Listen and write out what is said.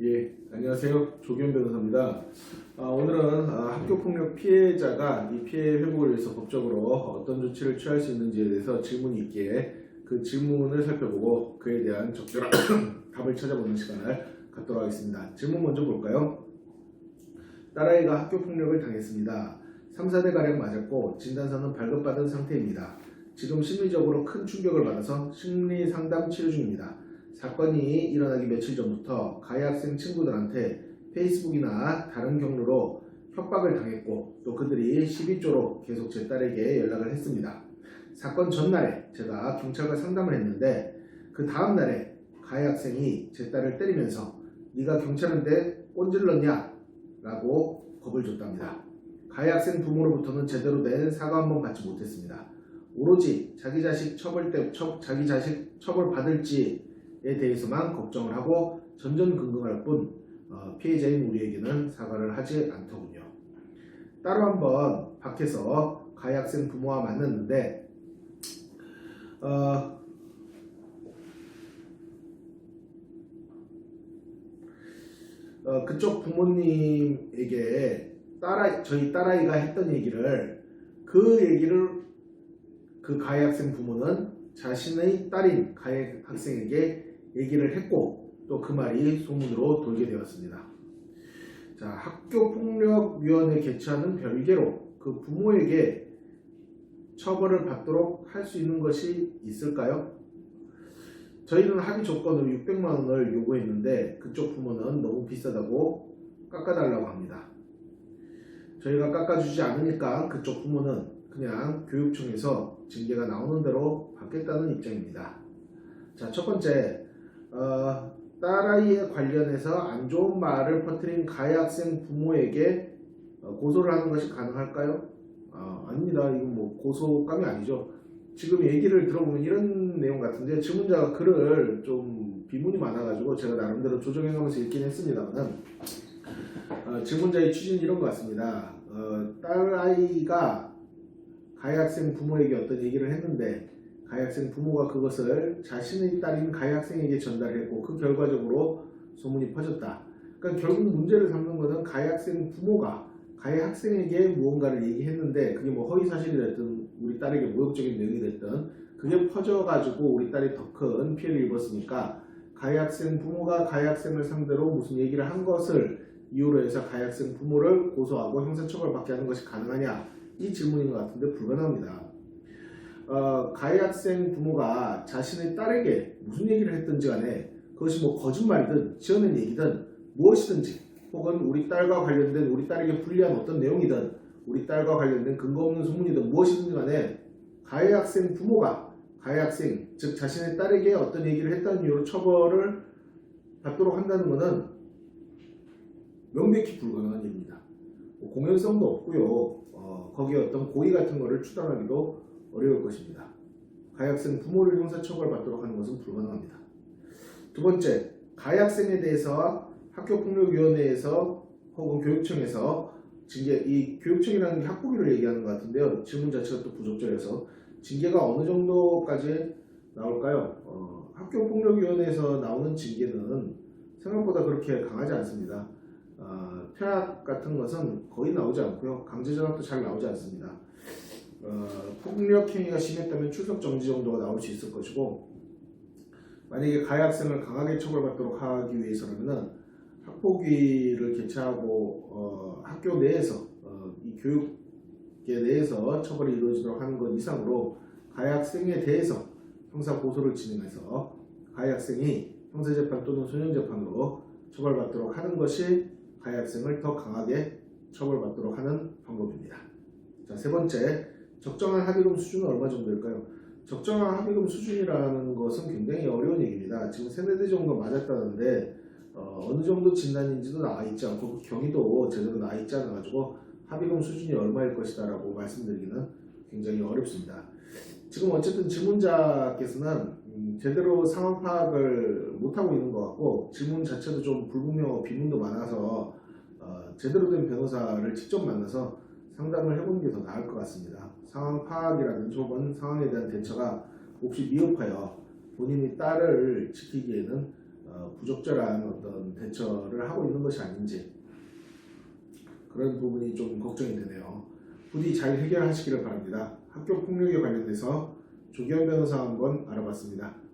예, 안녕하세요. 조기현 변호사입니다. 오늘은 학교폭력 피해자가 이 피해 회복을 위해서 법적으로 어떤 조치를 취할 수 있는지에 대해서 질문이 있기에 그 질문을 살펴보고 그에 대한 적절한 답을 찾아보는 시간을 갖도록 하겠습니다. 질문 먼저 볼까요? 딸아이가 학교폭력을 당했습니다. 3, 4대가량 맞았고 진단서는 발급받은 상태입니다. 지금 심리적으로 큰 충격을 받아서 심리상담 치료 중입니다. 사건이 일어나기 며칠 전부터 가해 학생 친구들한테 페이스북이나 다른 경로로 협박을 당했고 또 그들이 시비조로 계속 제 딸에게 연락을 했습니다. 사건 전날에 제가 경찰과 상담을 했는데 그 다음날에 가해 학생이 제 딸을 때리면서 네가 경찰한테 꼰질렀냐? 라고 겁을 줬답니다. 가해 학생 부모로부터는 제대로 된 사과 한 번 받지 못했습니다. 오로지 자기 자식 처벌 받을지에 대해서만 걱정을 하고 전전긍긍할 뿐 피해자인 우리에게는 사과를 하지 않더군요. 따로 한번 밖에서 가해 학생 부모와 만났는데 그쪽 부모님에게 저희 딸아이가 했던 얘기를 그 가해 학생 부모는 자신의 딸인 가해 학생에게 얘기를 했고 또 그 말이 소문으로 돌게 되었습니다. 자, 학교폭력위원회 개최하는 별개로 그 부모에게 처벌을 받도록 할 수 있는 것이 있을까요? 저희는 합의 조건으로 600만 원을 요구했는데 그쪽 부모는 너무 비싸다고 깎아달라고 합니다. 저희가 깎아주지 않으니까 그쪽 부모는 그냥 교육청에서 징계가 나오는 대로 받겠다는 입장입니다. 자, 첫 번째, 딸아이에 관련해서 안 좋은 말을 퍼뜨린 가해 학생 부모에게 고소를 하는 것이 가능할까요? 아닙니다. 이건 뭐 고소감이 아니죠. 지금 얘기를 들어보면 이런 내용 같은데 질문자가 글을 좀 비문이 많아가지고 제가 나름대로 조정해가면서 읽긴 했습니다만 질문자의 취지는 이런 것 같습니다. 딸아이가 가해 학생 부모에게 어떤 얘기를 했는데 가해 학생 부모가 그것을 자신의 딸인 가해 학생에게 전달했고 그 결과적으로 소문이 퍼졌다. 그러니까 결국 문제를 삼는 것은 가해 학생 부모가 가해 학생에게 무언가를 얘기했는데 그게 뭐 허위사실이 됐든 우리 딸에게 모욕적인 내용이 됐든 그게 퍼져가지고 우리 딸이 더 큰 피해를 입었으니까 가해 학생 부모가 가해 학생을 상대로 무슨 얘기를 한 것을 이유로 해서 가해 학생 부모를 고소하고 형사처벌받게 하는 것이 가능하냐 이 질문인 것 같은데 불가능합니다. 가해 학생 부모가 자신의 딸에게 무슨 얘기를 했든지 간에 그것이 뭐 거짓말이든 지어낸 얘기든 무엇이든지 혹은 우리 딸과 관련된 우리 딸에게 불리한 어떤 내용이든 우리 딸과 관련된 근거 없는 소문이든 무엇이든 간에 가해 학생 부모가 가해 학생 즉 자신의 딸에게 어떤 얘기를 했다는 이유로 처벌을 받도록 한다는 것은 명백히 불가능한 일입니다. 공연성도 없고요. 거기에 어떤 고의 같은 것을 추단하기도 어려울 것입니다. 가해 학생 부모를 형사처벌 받도록 하는 것은 불가능합니다. 두 번째, 가해 학생에 대해서 학교폭력위원회에서 혹은 교육청에서 이 교육청이라는 게 학부비를 얘기하는 것 같은데요. 질문 자체가 또 부적절해서 징계가 어느 정도까지 나올까요? 학교폭력위원회에서 나오는 징계는 생각보다 그렇게 강하지 않습니다. 퇴학 같은 것은 거의 나오지 않고요. 강제전학도 잘 나오지 않습니다. 폭력 행위가 심했다면 출석 정지 정도가 나올 수 있을 것이고 만약에 가해 학생을 강하게 처벌받도록 하기 위해서라면 학폭위를 개최하고 학교 내에서 이 교육계 내에서 처벌이 이루어지도록 하는 것 이상으로 가해 학생에 대해서 형사 고소를 진행해서 가해 학생이 형사재판 또는 소년재판으로 처벌받도록 하는 것이 가해 학생을 더 강하게 처벌받도록 하는 방법입니다. 자, 세 번째, 적정한 합의금 수준은 얼마 정도일까요? 적정한 합의금 수준이라는 것은 굉장히 어려운 얘기입니다. 지금 3-4대 정도 맞았다는데 어느 정도 진단인지도 나와 있지 않고 그 경위도 제대로 나와 있지 않아가지고 합의금 수준이 얼마일 것이다 라고 말씀드리기는 굉장히 어렵습니다. 지금 어쨌든 질문자께서는 제대로 상황 파악을 못하고 있는 것 같고 질문 자체도 좀 불분명하고 비문도 많아서 제대로 된 변호사를 직접 만나서 상담을 해보는 게 더 나을 것 같습니다. 상황 파악이라든지 혹은 상황에 대한 대처가 몹시 미흡하여 본인이 딸을 지키기에는 부적절한 어떤 대처를 하고 있는 것이 아닌지 그런 부분이 좀 걱정이 되네요. 부디 잘 해결하시기를 바랍니다. 학교 폭력에 관련돼서 조기현 변호사 한번 알아봤습니다.